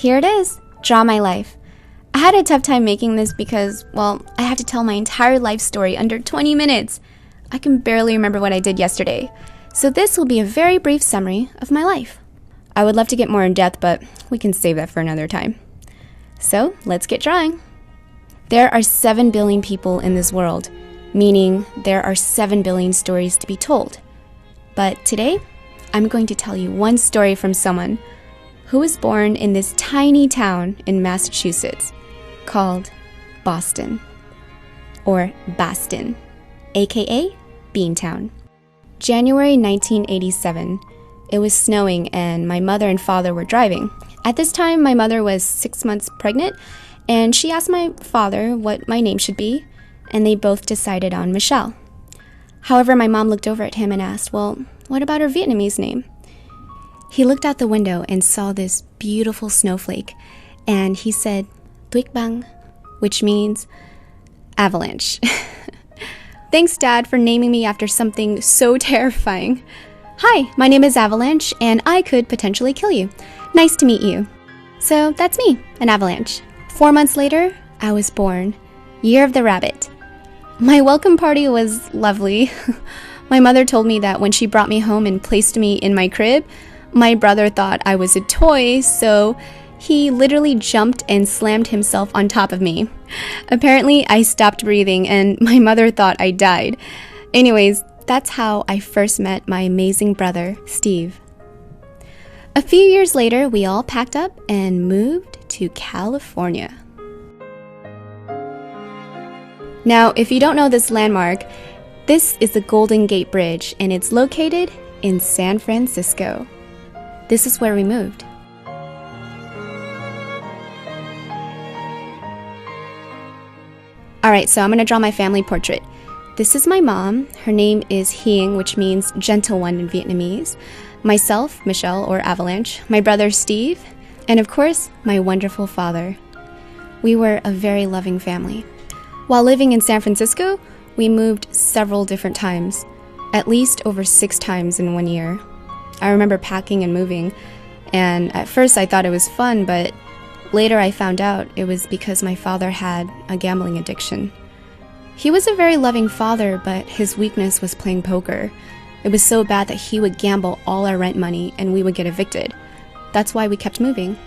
Here it is, Draw My Life. I had a tough time making this because, well, I have to tell my entire life story under 20 minutes. I can barely remember what I did yesterday. So this will be a very brief summary of my life. I would love to get more in depth, but we can save that for another time. So let's get drawing. There are 7 billion people in this world, meaning there are 7 billion stories to be told. But today, I'm going to tell you one story from someone who was born in this tiny town in Massachusetts called Boston, or Boston, aka Beantown. January 1987, it was snowing and my mother and father were driving. At this time, my mother was 6 months pregnant, and she asked my father what my name should be, and they both decided on Michelle. However, my mom looked over at him and asked, well, what about her Vietnamese name? He looked out the window and saw this beautiful snowflake, and he said, Tuyết băng, which means avalanche. Thanks, Dad, for naming me after something so terrifying. Hi, my name is Avalanche, and I could potentially kill you. Nice to meet you. So that's me, an avalanche. 4 months later, I was born. Year of the Rabbit. My welcome party was lovely. My mother told me that when she brought me home and placed me in my crib, my brother thought I was a toy, so he literally jumped and slammed himself on top of me. Apparently, I stopped breathing and my mother thought I died. Anyways, that's how I first met my amazing brother, Steve. A few years later, we all packed up and moved to California. Now, if you don't know this landmark, this is the Golden Gate Bridge, and it's located in San Francisco. This is where we moved. Alright, so I'm going to draw my family portrait. This is my mom. Her name is Hieng, which means gentle one in Vietnamese. Myself, Michelle, or Avalanche. My brother, Steve. And of course, my wonderful father. We were a very loving family. While living in San Francisco, we moved several different times, at least over 6 times in 1 year. I remember packing and moving, and at first I thought it was fun, but later I found out it was because my father had a gambling addiction. He was a very loving father, but his weakness was playing poker. It was so bad that he would gamble all our rent money and we would get evicted. That's why we kept moving.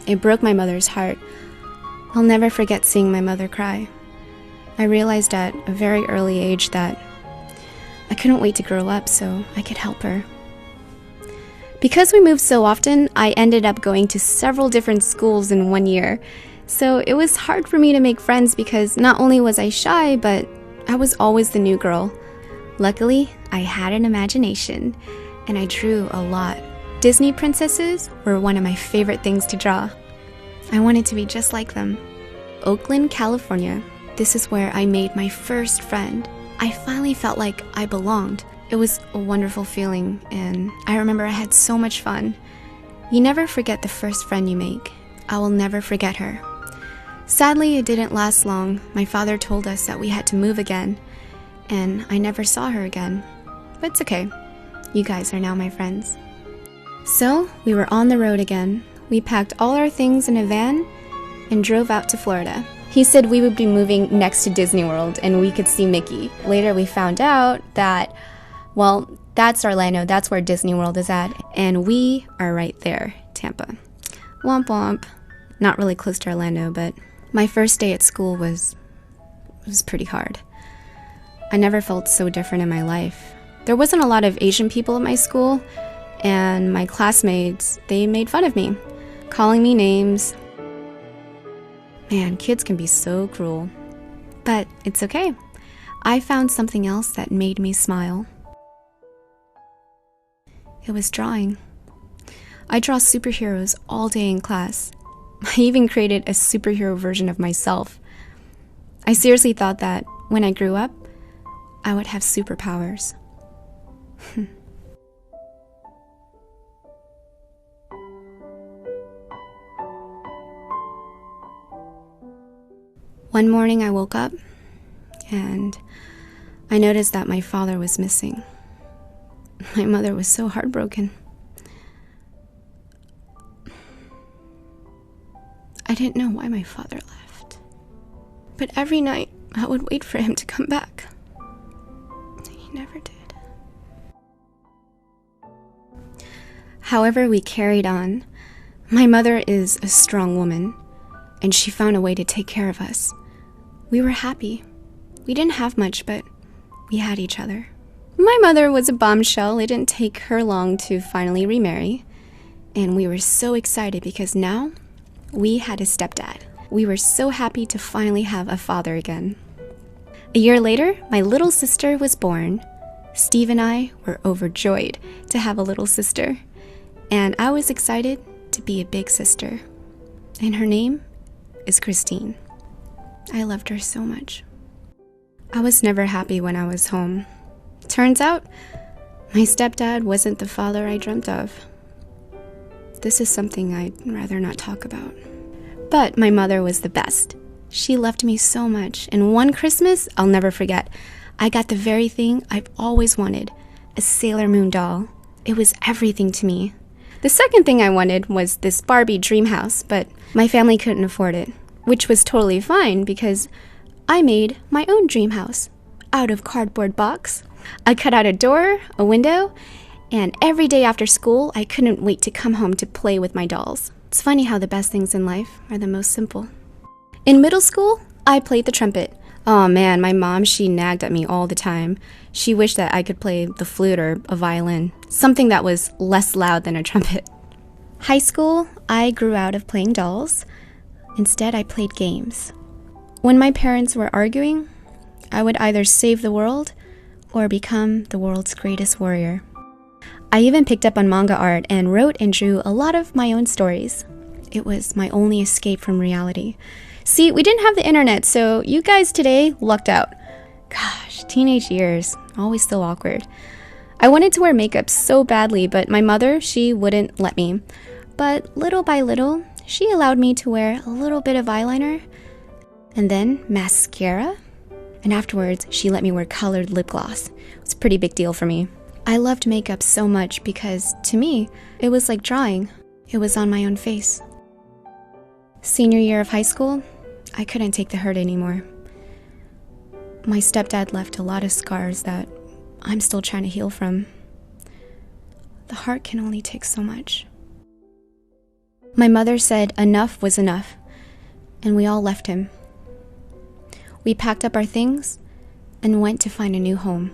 It broke my mother's heart. I'll never forget seeing my mother cry. I realized at a very early age that I couldn't wait to grow up so I could help her. Because we moved so often, I ended up going to several different schools in 1 year. So it was hard for me to make friends because not only was I shy, but I was always the new girl. Luckily, I had an imagination, and I drew a lot. Disney princesses were one of my favorite things to draw. I wanted to be just like them. Oakland, California. This is where I made my first friend. I finally felt like I belonged. It was a wonderful feeling, and I remember I had so much fun. You never forget the first friend you make. I will never forget her. Sadly, it didn't last long. My father told us that we had to move again, and I never saw her again. But it's okay. You guys are now my friends. So, we were on the road again. We packed all our things in a van and drove out to Florida. He said we would be moving next to Disney World and we could see Mickey. Later we found out that, well, that's Orlando, that's where Disney World is at, and we are right there, Tampa. Womp womp. Not really close to Orlando, but my first day at school was pretty hard. I never felt so different in my life. There wasn't a lot of Asian people at my school, and my classmates, they made fun of me, calling me names. Man, kids can be so cruel. But it's okay. I found something else that made me smile. It was drawing. I draw superheroes all day in class. I even created a superhero version of myself. I seriously thought that when I grew up, I would have superpowers. One morning I woke up and I noticed that my father was missing. My mother was so heartbroken. I didn't know why my father left. But every night, I would wait for him to come back. He never did. However, we carried on. My mother is a strong woman, and she found a way to take care of us. We were happy. We didn't have much, but we had each other. My mother was a bombshell. It didn't take her long to finally remarry. And we were so excited because now we had a stepdad. We were so happy to finally have a father again. A year later, my little sister was born. Steve and I were overjoyed to have a little sister. And I was excited to be a big sister. And her name is Christine. I loved her so much. I was never happy when I was home. Turns out, my stepdad wasn't the father I dreamt of. This is something I'd rather not talk about. But my mother was the best. She loved me so much, and one Christmas I'll never forget. I got the very thing I've always wanted, a Sailor Moon doll. It was everything to me. The second thing I wanted was this Barbie dream house, but my family couldn't afford it, which was totally fine because I made my own dream house out of cardboard box. I cut out a door, a window, and every day after school, I couldn't wait to come home to play with my dolls. It's funny how the best things in life are the most simple. In middle school, I played the trumpet. Oh man, my mom, she nagged at me all the time. She wished that I could play the flute or a violin, something that was less loud than a trumpet. High school, I grew out of playing dolls. Instead, I played games. When my parents were arguing, I would either save the world or become the world's greatest warrior. I even picked up on manga art and wrote and drew a lot of my own stories. It was my only escape from reality. See, we didn't have the internet, so you guys today lucked out. Gosh, teenage years, always so awkward. I wanted to wear makeup so badly, but my mother, she wouldn't let me. But little by little, she allowed me to wear a little bit of eyeliner and then mascara. And afterwards, she let me wear colored lip gloss. It was a pretty big deal for me. I loved makeup so much because, to me, it was like drawing. It was on my own face. Senior year of high school, I couldn't take the hurt anymore. My stepdad left a lot of scars that I'm still trying to heal from. The heart can only take so much. My mother said enough was enough, and we all left him. We packed up our things and went to find a new home.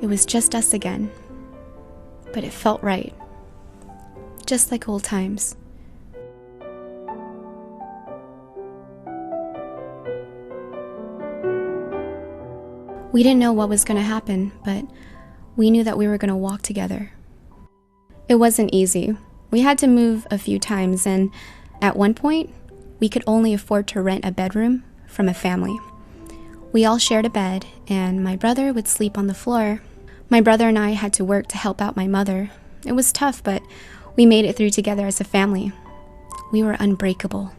It was just us again, but it felt right, just like old times. We didn't know what was going to happen, but we knew that we were going to walk together. It wasn't easy. We had to move a few times, and at one point, we could only afford to rent a bedroom from a family. We all shared a bed, and my brother would sleep on the floor. My brother and I had to work to help out my mother. It was tough, but we made it through together as a family. We were unbreakable.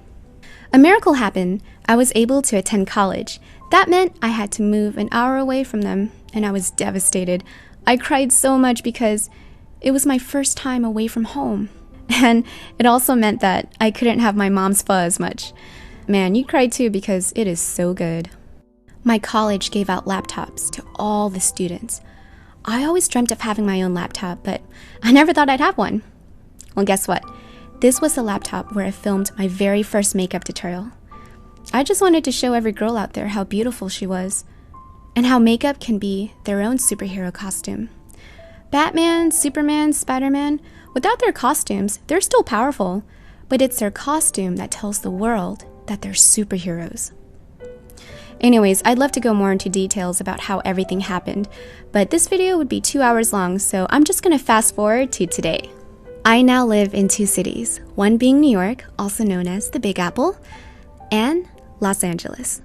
A miracle happened. I was able to attend college. That meant I had to move an hour away from them, and I was devastated. I cried so much because it was my first time away from home. And it also meant that I couldn't have my mom's pho as much. Man, you cried too because it is so good. My college gave out laptops to all the students. I always dreamt of having my own laptop, but I never thought I'd have one. Well, guess what? This was the laptop where I filmed my very first makeup tutorial. I just wanted to show every girl out there how beautiful she was, and how makeup can be their own superhero costume. Batman, Superman, Spider-Man, without their costumes, they're still powerful, but it's their costume that tells the world that they're superheroes. Anyways, I'd love to go more into details about how everything happened, but this video would be 2 hours long, so I'm just gonna fast forward to today. I now live in 2 cities, one being New York, also known as the Big Apple, and Los Angeles.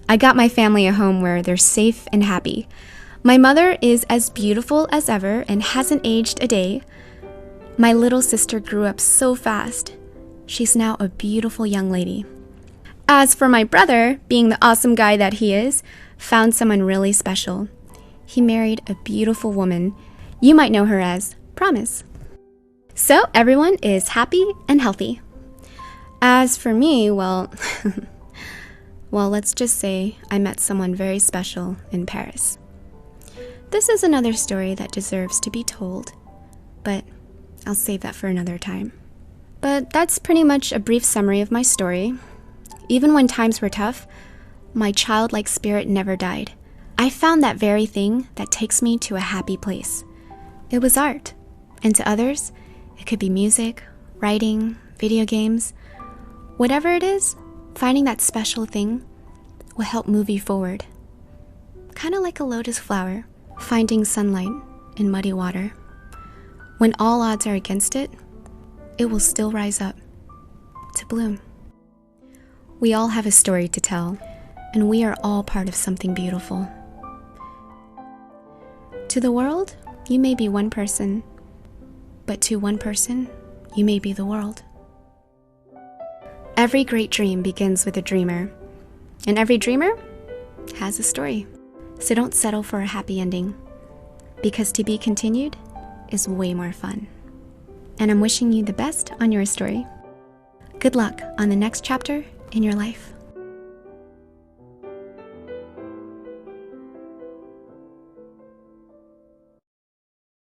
I got my family a home where they're safe and happy. My mother is as beautiful as ever and hasn't aged a day. My little sister grew up so fast. She's now a beautiful young lady. As for my brother, being the awesome guy that he is, found someone really special. He married a beautiful woman. You might know her as Promise. So everyone is happy and healthy. As for me, well, well, let's just say I met someone very special in Paris. This is another story that deserves to be told, but I'll save that for another time. But that's pretty much a brief summary of my story. Even when times were tough, my childlike spirit never died. I found that very thing that takes me to a happy place. It was art, and to others, it could be music, writing, video games. Whatever it is, finding that special thing will help move you forward. Kind of like a lotus flower, finding sunlight in muddy water. When all odds are against it, it will still rise up to bloom. We all have a story to tell, and we are all part of something beautiful. To the world, you may be one person, but to one person, you may be the world. Every great dream begins with a dreamer, and every dreamer has a story. So don't settle for a happy ending, because to be continued is way more fun. And I'm wishing you the best on your story. Good luck on the next chapter in your life.